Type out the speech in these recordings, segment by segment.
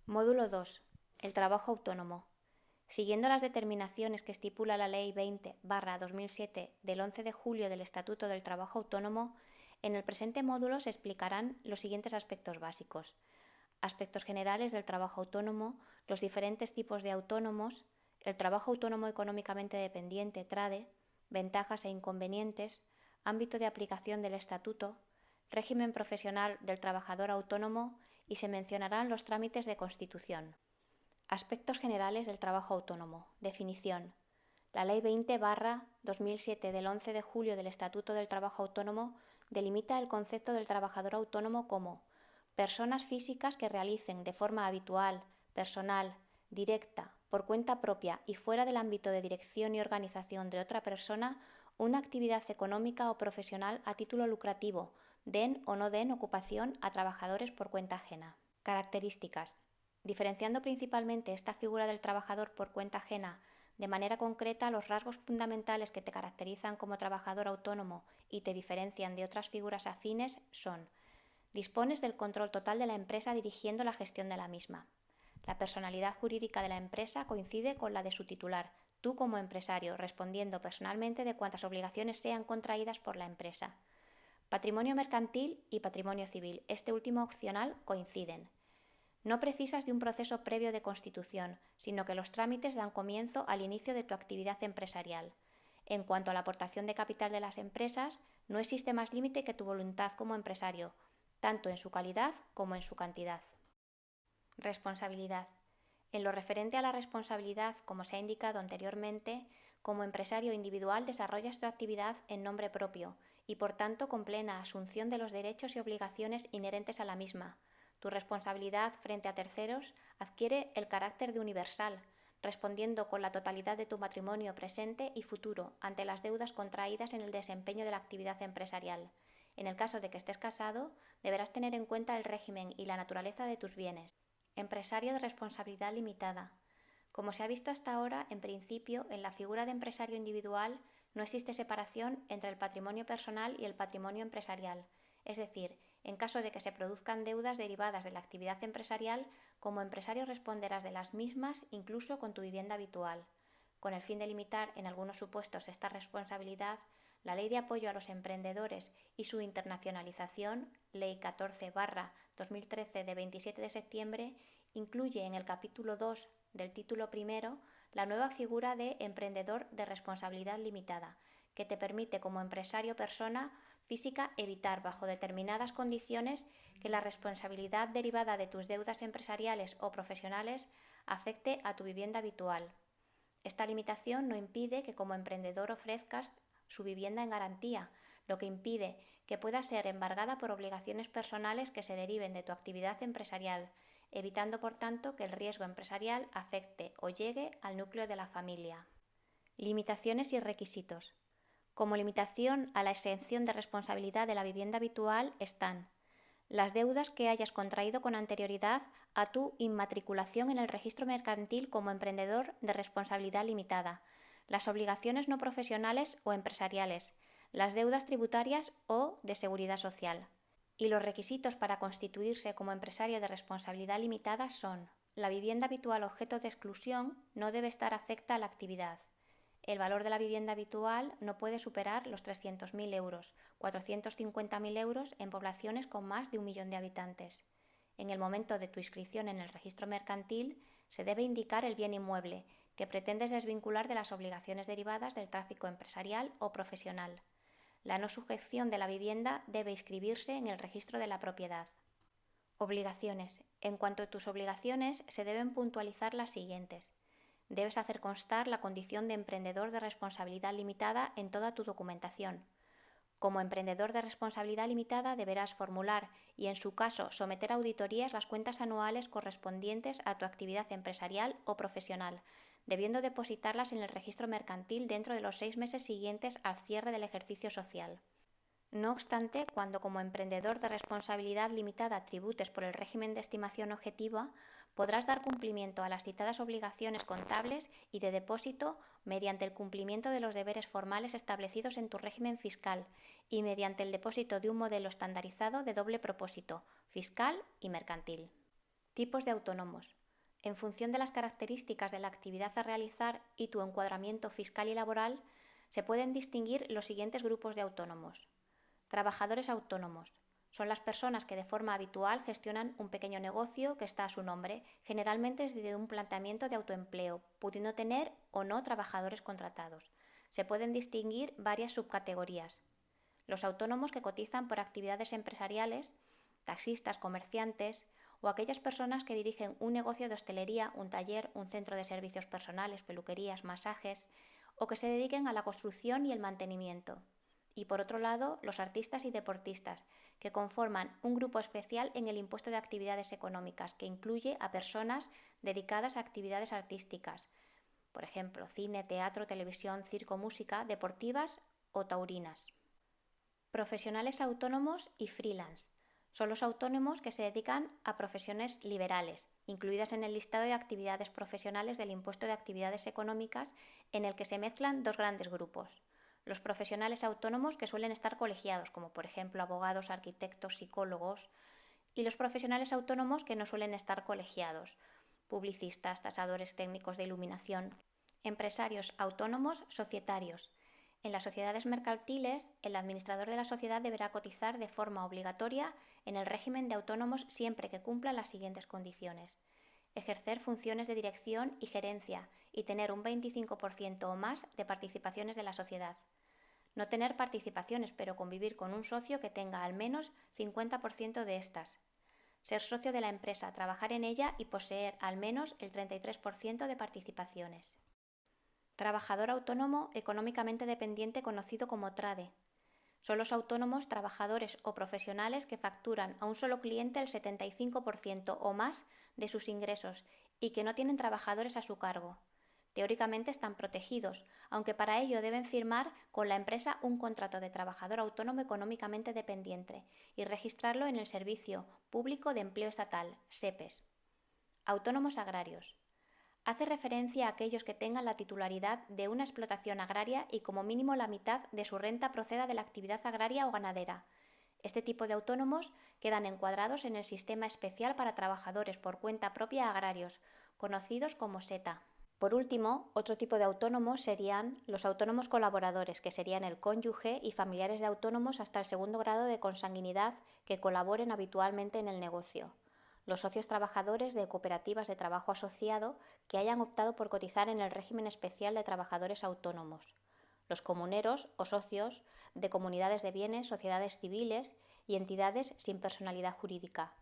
Módulo 2. El trabajo autónomo. Siguiendo las determinaciones que estipula la Ley 20/2007 del 11 de julio del Estatuto del Trabajo Autónomo, en el presente módulo se explicarán los siguientes aspectos básicos: aspectos generales del trabajo autónomo, los diferentes tipos de autónomos, el trabajo autónomo económicamente dependiente (TRADE), ventajas e inconvenientes, ámbito de aplicación del Estatuto, régimen profesional del trabajador autónomo y se mencionarán los trámites de constitución. Aspectos generales del trabajo autónomo. Definición. La Ley 20/2007 del 11 de julio del Estatuto del Trabajo Autónomo delimita el concepto del trabajador autónomo como personas físicas que realicen de forma habitual, personal, directa, por cuenta propia y fuera del ámbito de dirección y organización de otra persona una actividad económica o profesional a título lucrativo, den o no den ocupación a trabajadores por cuenta ajena. Características. Diferenciando principalmente esta figura del trabajador por cuenta ajena de manera concreta, los rasgos fundamentales que te caracterizan como trabajador autónomo y te diferencian de otras figuras afines son: dispones del control total de la empresa dirigiendo la gestión de la misma. La personalidad jurídica de la empresa coincide con la de su titular, tú como empresario, respondiendo personalmente de cuantas obligaciones sean contraídas por la empresa. Patrimonio mercantil y patrimonio civil, este último opcional, coinciden. No precisas de un proceso previo de constitución, sino que los trámites dan comienzo al inicio de tu actividad empresarial. En cuanto a la aportación de capital de las empresas, no existe más límite que tu voluntad como empresario, tanto en su calidad como en su cantidad. Responsabilidad. En lo referente a la responsabilidad, como se ha indicado anteriormente, como empresario individual desarrollas tu actividad en nombre propio y por tanto con plena asunción de los derechos y obligaciones inherentes a la misma. Tu responsabilidad frente a terceros adquiere el carácter de universal, respondiendo con la totalidad de tu patrimonio presente y futuro ante las deudas contraídas en el desempeño de la actividad empresarial. En el caso de que estés casado, deberás tener en cuenta el régimen y la naturaleza de tus bienes. Empresario de responsabilidad limitada. Como se ha visto hasta ahora, en principio, en la figura de empresario individual no existe separación entre el patrimonio personal y el patrimonio empresarial. Es decir, en caso de que se produzcan deudas derivadas de la actividad empresarial, como empresario responderás de las mismas incluso con tu vivienda habitual. Con el fin de limitar en algunos supuestos esta responsabilidad, la Ley de Apoyo a los Emprendedores y su internacionalización, Ley 14/2013 de 27 de septiembre, incluye en el capítulo 2 del título primero la nueva figura de emprendedor de responsabilidad limitada, que te permite como empresario persona física evitar bajo determinadas condiciones que la responsabilidad derivada de tus deudas empresariales o profesionales afecte a tu vivienda habitual. Esta limitación no impide que como emprendedor ofrezcas su vivienda en garantía, lo que impide que pueda ser embargada por obligaciones personales que se deriven de tu actividad empresarial, evitando por tanto que el riesgo empresarial afecte o llegue al núcleo de la familia. Limitaciones y requisitos. Como limitación a la exención de responsabilidad de la vivienda habitual están las deudas que hayas contraído con anterioridad a tu inmatriculación en el registro mercantil como emprendedor de responsabilidad limitada, las obligaciones no profesionales o empresariales, las deudas tributarias o de seguridad social. Y los requisitos para constituirse como empresario de responsabilidad limitada son: la vivienda habitual objeto de exclusión no debe estar afecta a la actividad. El valor de la vivienda habitual no puede superar los 300.000 euros, 450.000 euros en poblaciones con más de 1 millón de habitantes. En el momento de tu inscripción en el registro mercantil, se debe indicar el bien inmueble que pretendes desvincular de las obligaciones derivadas del tráfico empresarial o profesional. La no sujeción de la vivienda debe inscribirse en el registro de la propiedad. Obligaciones. En cuanto a tus obligaciones, se deben puntualizar las siguientes. Debes hacer constar la condición de emprendedor de responsabilidad limitada en toda tu documentación. Como emprendedor de responsabilidad limitada deberás formular y, en su caso, someter a auditorías las cuentas anuales correspondientes a tu actividad empresarial o profesional, debiendo depositarlas en el registro mercantil dentro de los 6 meses siguientes al cierre del ejercicio social. No obstante, cuando como emprendedor de responsabilidad limitada tributes por el régimen de estimación objetiva, podrás dar cumplimiento a las citadas obligaciones contables y de depósito mediante el cumplimiento de los deberes formales establecidos en tu régimen fiscal y mediante el depósito de un modelo estandarizado de doble propósito, fiscal y mercantil. Tipos de autónomos. En función de las características de la actividad a realizar y tu encuadramiento fiscal y laboral, se pueden distinguir los siguientes grupos de autónomos. Trabajadores autónomos. Son las personas que de forma habitual gestionan un pequeño negocio que está a su nombre, generalmente desde un planteamiento de autoempleo, pudiendo tener o no trabajadores contratados. Se pueden distinguir varias subcategorías. Los autónomos que cotizan por actividades empresariales, taxistas, comerciantes o aquellas personas que dirigen un negocio de hostelería, un taller, un centro de servicios personales, peluquerías, masajes o que se dediquen a la construcción y el mantenimiento. Y por otro lado, los artistas y deportistas, que conforman un grupo especial en el impuesto de actividades económicas, que incluye a personas dedicadas a actividades artísticas, por ejemplo, cine, teatro, televisión, circo, música, deportivas o taurinas. Profesionales autónomos y freelance. Son los autónomos que se dedican a profesiones liberales, incluidas en el listado de actividades profesionales del impuesto de actividades económicas, en el que se mezclan dos grandes grupos. Los profesionales autónomos que suelen estar colegiados, como por ejemplo abogados, arquitectos, psicólogos, y los profesionales autónomos que no suelen estar colegiados, publicistas, tasadores técnicos de iluminación, empresarios autónomos societarios. En las sociedades mercantiles, el administrador de la sociedad deberá cotizar de forma obligatoria en el régimen de autónomos siempre que cumpla las siguientes condiciones: ejercer funciones de dirección y gerencia y tener un 25% o más de participaciones de la sociedad. No tener participaciones, pero convivir con un socio que tenga al menos 50% de estas. Ser socio de la empresa, trabajar en ella y poseer al menos el 33% de participaciones. Trabajador autónomo económicamente dependiente, conocido como TRADE. Son los autónomos, trabajadores o profesionales que facturan a un solo cliente el 75% o más de sus ingresos y que no tienen trabajadores a su cargo. Teóricamente están protegidos, aunque para ello deben firmar con la empresa un contrato de trabajador autónomo económicamente dependiente y registrarlo en el Servicio Público de Empleo Estatal, SEPES. Autónomos agrarios. Hace referencia a aquellos que tengan la titularidad de una explotación agraria y como mínimo la mitad de su renta proceda de la actividad agraria o ganadera. Este tipo de autónomos quedan encuadrados en el Sistema Especial para Trabajadores por Cuenta Propia Agrarios, conocidos como SETA. Por último, otro tipo de autónomos serían los autónomos colaboradores, que serían el cónyuge y familiares de autónomos hasta el segundo grado de consanguinidad que colaboren habitualmente en el negocio. Los socios trabajadores de cooperativas de trabajo asociado que hayan optado por cotizar en el régimen especial de trabajadores autónomos. Los comuneros o socios de comunidades de bienes, sociedades civiles y entidades sin personalidad jurídica.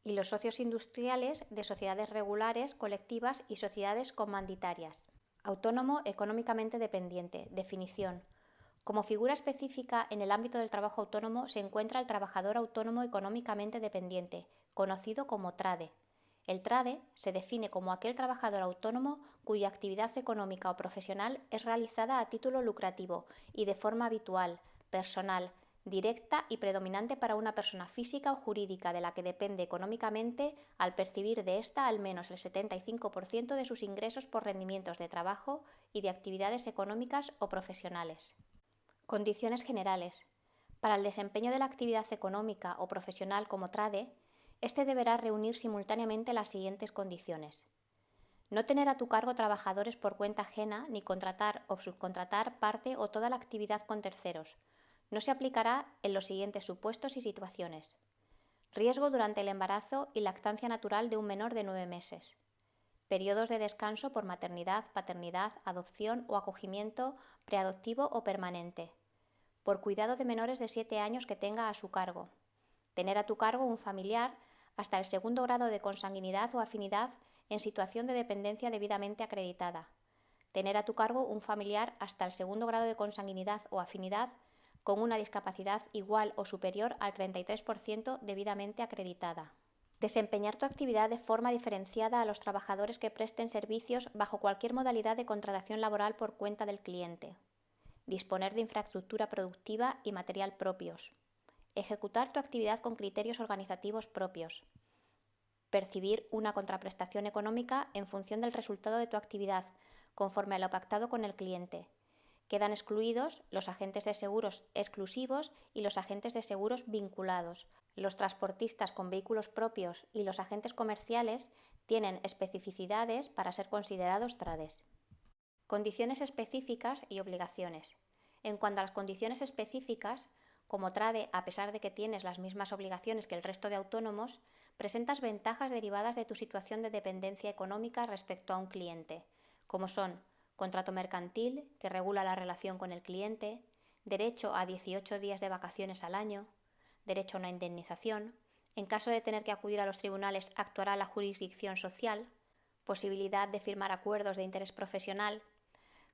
Y los socios industriales de sociedades regulares, colectivas y sociedades comanditarias. Autónomo económicamente dependiente. Definición. Como figura específica en el ámbito del trabajo autónomo se encuentra el trabajador autónomo económicamente dependiente, conocido como TRADE. El TRADE se define como aquel trabajador autónomo cuya actividad económica o profesional es realizada a título lucrativo y de forma habitual, personal, directa y predominante para una persona física o jurídica de la que depende económicamente al percibir de ésta al menos el 75% de sus ingresos por rendimientos de trabajo y de actividades económicas o profesionales. Condiciones generales. Para el desempeño de la actividad económica o profesional como TRADE, este deberá reunir simultáneamente las siguientes condiciones: no tener a tu cargo trabajadores por cuenta ajena ni contratar o subcontratar parte o toda la actividad con terceros. No se aplicará en los siguientes supuestos y situaciones: riesgo durante el embarazo y lactancia natural de un menor de 9 meses. Periodos de descanso por maternidad, paternidad, adopción o acogimiento preadoptivo o permanente. Por cuidado de menores de 7 años que tenga a su cargo. Tener a tu cargo un familiar hasta el segundo grado de consanguinidad o afinidad en situación de dependencia debidamente acreditada. Tener a tu cargo un familiar hasta el segundo grado de consanguinidad o afinidad con una discapacidad igual o superior al 33% debidamente acreditada. Desempeñar tu actividad de forma diferenciada a los trabajadores que presten servicios bajo cualquier modalidad de contratación laboral por cuenta del cliente. Disponer de infraestructura productiva y material propios. Ejecutar tu actividad con criterios organizativos propios. Percibir una contraprestación económica en función del resultado de tu actividad, conforme a lo pactado con el cliente. Quedan excluidos los agentes de seguros exclusivos y los agentes de seguros vinculados. Los transportistas con vehículos propios y los agentes comerciales tienen especificidades para ser considerados trades. Condiciones específicas y obligaciones. En cuanto a las condiciones específicas, como trade, a pesar de que tienes las mismas obligaciones que el resto de autónomos, presentas ventajas derivadas de tu situación de dependencia económica respecto a un cliente, como son contrato mercantil, que regula la relación con el cliente, derecho a 18 días de vacaciones al año, derecho a una indemnización, en caso de tener que acudir a los tribunales actuará la jurisdicción social, posibilidad de firmar acuerdos de interés profesional.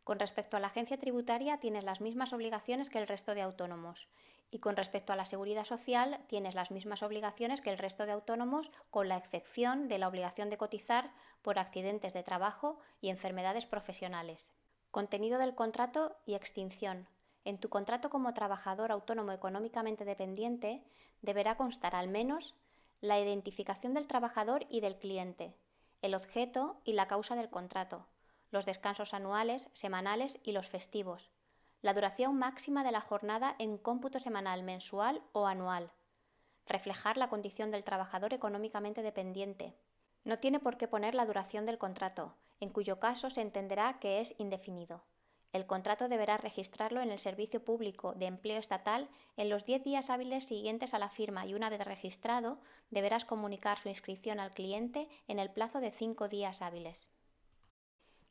Con respecto a la agencia tributaria tienes las mismas obligaciones que el resto de autónomos y con respecto a la seguridad social tienes las mismas obligaciones que el resto de autónomos con la excepción de la obligación de cotizar por accidentes de trabajo y enfermedades profesionales. Contenido del contrato y extinción. En tu contrato como trabajador autónomo económicamente dependiente deberá constar al menos la identificación del trabajador y del cliente, el objeto y la causa del contrato, los descansos anuales, semanales y los festivos, la duración máxima de la jornada en cómputo semanal, mensual o anual, reflejar la condición del trabajador económicamente dependiente. No tiene por qué poner la duración del contrato, en cuyo caso se entenderá que es indefinido. El contrato deberá registrarlo en el Servicio Público de Empleo Estatal en los 10 días hábiles siguientes a la firma y una vez registrado deberás comunicar su inscripción al cliente en el plazo de 5 días hábiles.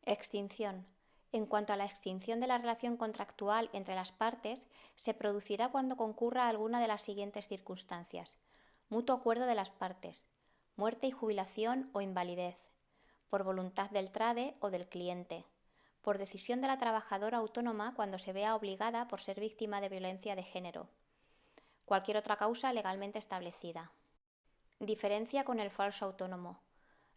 Extinción. En cuanto a la extinción de la relación contractual entre las partes, se producirá cuando concurra alguna de las siguientes circunstancias: mutuo acuerdo de las partes, muerte y jubilación o invalidez, por voluntad del trade o del cliente, por decisión de la trabajadora autónoma cuando se vea obligada por ser víctima de violencia de género, cualquier otra causa legalmente establecida. Diferencia con el falso autónomo.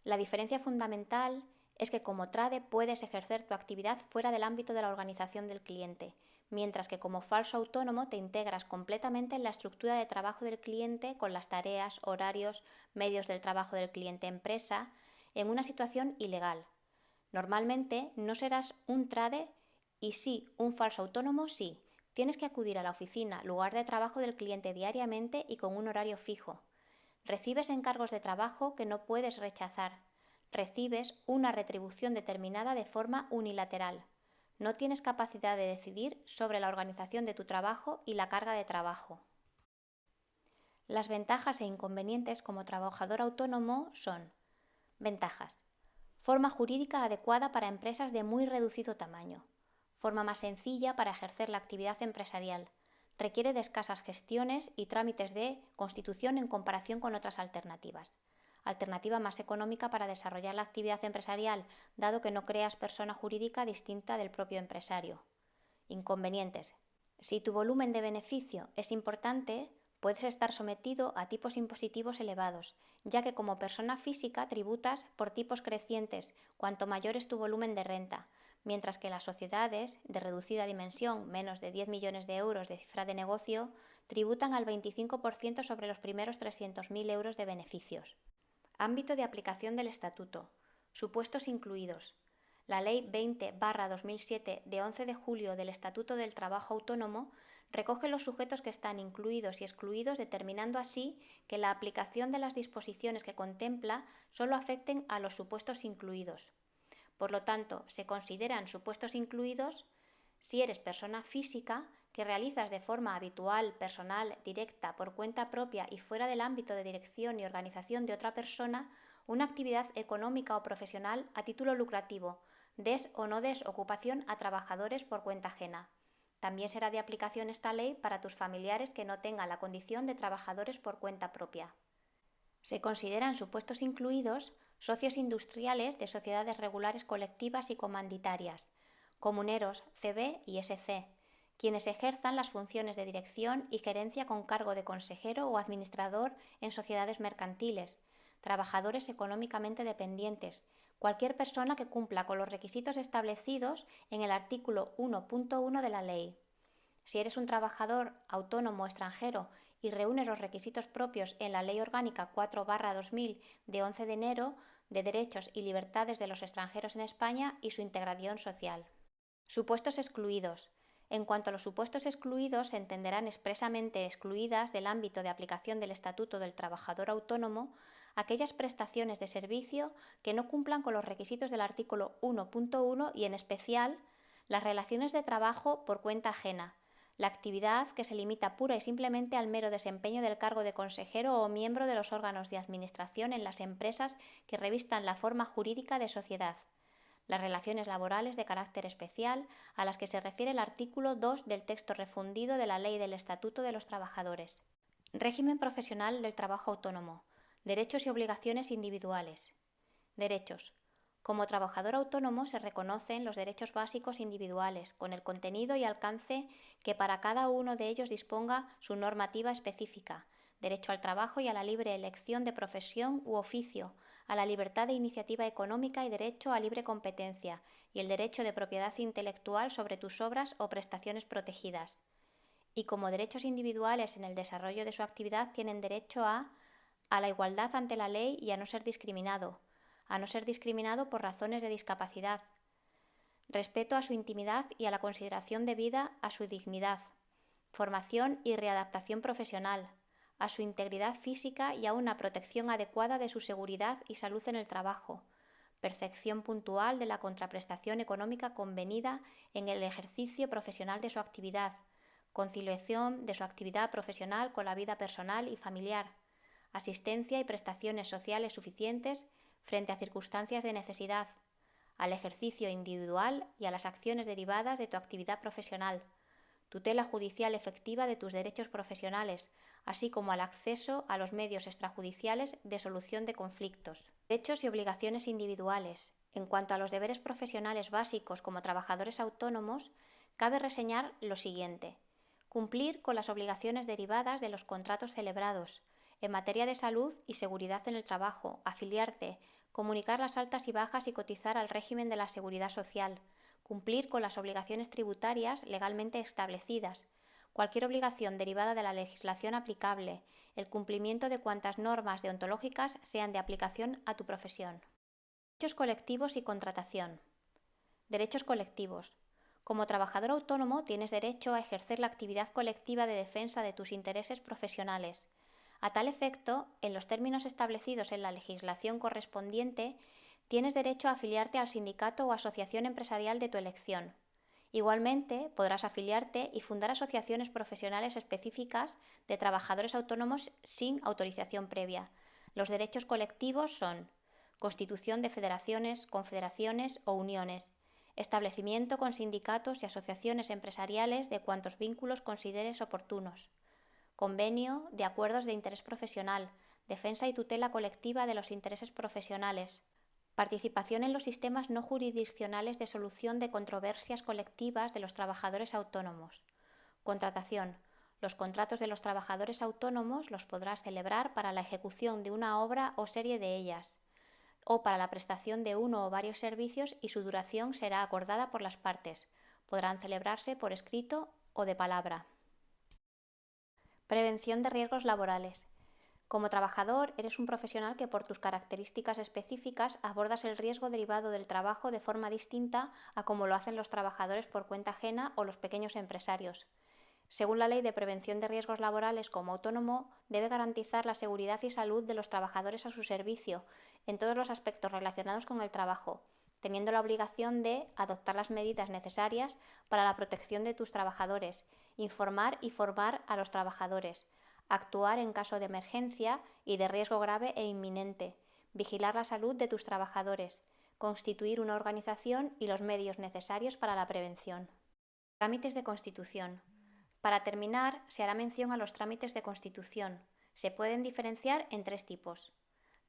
La diferencia fundamental es que como trade puedes ejercer tu actividad fuera del ámbito de la organización del cliente, mientras que como falso autónomo te integras completamente en la estructura de trabajo del cliente con las tareas, horarios, medios del trabajo del cliente empresa, en una situación ilegal. Normalmente no serás un trade y sí, un falso autónomo sí. Tienes que acudir a la oficina, lugar de trabajo del cliente diariamente y con un horario fijo. Recibes encargos de trabajo que no puedes rechazar. Recibes una retribución determinada de forma unilateral. No tienes capacidad de decidir sobre la organización de tu trabajo y la carga de trabajo. Las ventajas e inconvenientes como trabajador autónomo son: ventajas. Forma jurídica adecuada para empresas de muy reducido tamaño. Forma más sencilla para ejercer la actividad empresarial. Requiere de escasas gestiones y trámites de constitución en comparación con otras alternativas. Alternativa más económica para desarrollar la actividad empresarial, dado que no creas persona jurídica distinta del propio empresario. Inconvenientes. Si tu volumen de beneficio es importante, puedes estar sometido a tipos impositivos elevados, ya que como persona física tributas por tipos crecientes cuanto mayor es tu volumen de renta, mientras que las sociedades de reducida dimensión, menos de 10 millones de euros de cifra de negocio, tributan al 25% sobre los primeros 300.000 euros de beneficios. Ámbito de aplicación del Estatuto. Supuestos incluidos. La Ley 20/2007 de 11 de julio del Estatuto del Trabajo Autónomo recoge los sujetos que están incluidos y excluidos, determinando así que la aplicación de las disposiciones que contempla solo afecten a los supuestos incluidos. Por lo tanto, se consideran supuestos incluidos si eres persona física que realizas de forma habitual, personal, directa, por cuenta propia y fuera del ámbito de dirección y organización de otra persona, una actividad económica o profesional a título lucrativo, des o no des ocupación a trabajadores por cuenta ajena. También será de aplicación esta ley para tus familiares que no tengan la condición de trabajadores por cuenta propia. Se consideran supuestos incluidos socios industriales de sociedades regulares colectivas y comanditarias, comuneros, CB y SC, quienes ejerzan las funciones de dirección y gerencia con cargo de consejero o administrador en sociedades mercantiles, trabajadores económicamente dependientes, cualquier persona que cumpla con los requisitos establecidos en el artículo 1.1 de la ley. Si eres un trabajador autónomo extranjero y reúnes los requisitos propios en la Ley Orgánica 4/2000 de 11 de enero de Derechos y Libertades de los Extranjeros en España y su integración social. Supuestos excluidos. En cuanto a los supuestos excluidos, se entenderán expresamente excluidas del ámbito de aplicación del Estatuto del Trabajador Autónomo aquellas prestaciones de servicio que no cumplan con los requisitos del artículo 1.1 y, en especial, las relaciones de trabajo por cuenta ajena, la actividad que se limita pura y simplemente al mero desempeño del cargo de consejero o miembro de los órganos de administración en las empresas que revistan la forma jurídica de sociedad, las relaciones laborales de carácter especial a las que se refiere el artículo 2 del texto refundido de la Ley del Estatuto de los Trabajadores. Régimen profesional del trabajo autónomo. Derechos y obligaciones individuales. Derechos. Como trabajador autónomo se reconocen los derechos básicos individuales, con el contenido y alcance que para cada uno de ellos disponga su normativa específica: derecho al trabajo y a la libre elección de profesión u oficio, a la libertad de iniciativa económica y derecho a libre competencia, y el derecho de propiedad intelectual sobre tus obras o prestaciones protegidas. Y como derechos individuales en el desarrollo de su actividad tienen derecho a la igualdad ante la ley y a no ser discriminado por razones de discapacidad, respeto a su intimidad y a la consideración debida a su dignidad, formación y readaptación profesional, a su integridad física y a una protección adecuada de su seguridad y salud en el trabajo, percepción puntual de la contraprestación económica convenida en el ejercicio profesional de su actividad, conciliación de su actividad profesional con la vida personal y familiar, asistencia y prestaciones sociales suficientes frente a circunstancias de necesidad, al ejercicio individual y a las acciones derivadas de tu actividad profesional, tutela judicial efectiva de tus derechos profesionales, así como al acceso a los medios extrajudiciales de solución de conflictos. Derechos y obligaciones individuales. En cuanto a los deberes profesionales básicos como trabajadores autónomos, cabe reseñar lo siguiente: cumplir con las obligaciones derivadas de los contratos celebrados en materia de salud y seguridad en el trabajo, afiliarte, comunicar las altas y bajas y cotizar al régimen de la seguridad social, cumplir con las obligaciones tributarias legalmente establecidas, cualquier obligación derivada de la legislación aplicable, el cumplimiento de cuantas normas deontológicas sean de aplicación a tu profesión. Derechos colectivos y contratación. Derechos colectivos. Como trabajador autónomo tienes derecho a ejercer la actividad colectiva de defensa de tus intereses profesionales. A tal efecto, en los términos establecidos en la legislación correspondiente, tienes derecho a afiliarte al sindicato o asociación empresarial de tu elección. Igualmente, podrás afiliarte y fundar asociaciones profesionales específicas de trabajadores autónomos sin autorización previa. Los derechos colectivos son: constitución de federaciones, confederaciones o uniones, establecimiento con sindicatos y asociaciones empresariales de cuantos vínculos consideres oportunos, convenio de acuerdos de interés profesional, defensa y tutela colectiva de los intereses profesionales, participación en los sistemas no jurisdiccionales de solución de controversias colectivas de los trabajadores autónomos, contratación. Los contratos de los trabajadores autónomos los podrás celebrar para la ejecución de una obra o serie de ellas, o para la prestación de uno o varios servicios, y su duración será acordada por las partes. Podrán celebrarse por escrito o de palabra. Prevención de riesgos laborales. Como trabajador, eres un profesional que por tus características específicas abordas el riesgo derivado del trabajo de forma distinta a como lo hacen los trabajadores por cuenta ajena o los pequeños empresarios. Según la Ley de Prevención de Riesgos Laborales, como autónomo, debe garantizar la seguridad y salud de los trabajadores a su servicio en todos los aspectos relacionados con el trabajo, teniendo la obligación de adoptar las medidas necesarias para la protección de tus trabajadores, informar y formar a los trabajadores, actuar en caso de emergencia y de riesgo grave e inminente, vigilar la salud de tus trabajadores, constituir una organización y los medios necesarios para la prevención. Trámites de constitución. Para terminar, se hará mención a los trámites de constitución. Se pueden diferenciar en 3 tipos.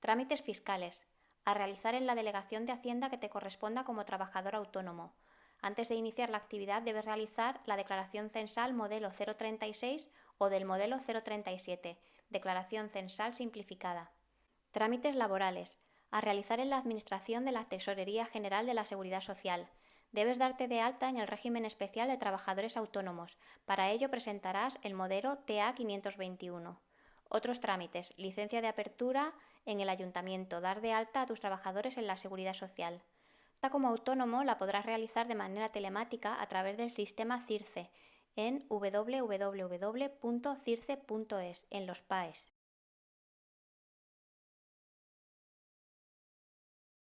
Trámites fiscales, a realizar en la delegación de Hacienda que te corresponda como trabajador autónomo. Antes de iniciar la actividad debes realizar la declaración censal modelo 036 o del modelo 037, declaración censal simplificada. Trámites laborales, a realizar en la Administración de la Tesorería General de la Seguridad Social. Debes darte de alta en el régimen especial de trabajadores autónomos. Para ello presentarás el modelo TA 521. Otros trámites: licencia de apertura en el ayuntamiento, dar de alta a tus trabajadores en la Seguridad Social. Como autónomo la podrás realizar de manera telemática a través del sistema CIRCE en www.circe.es en los PAES.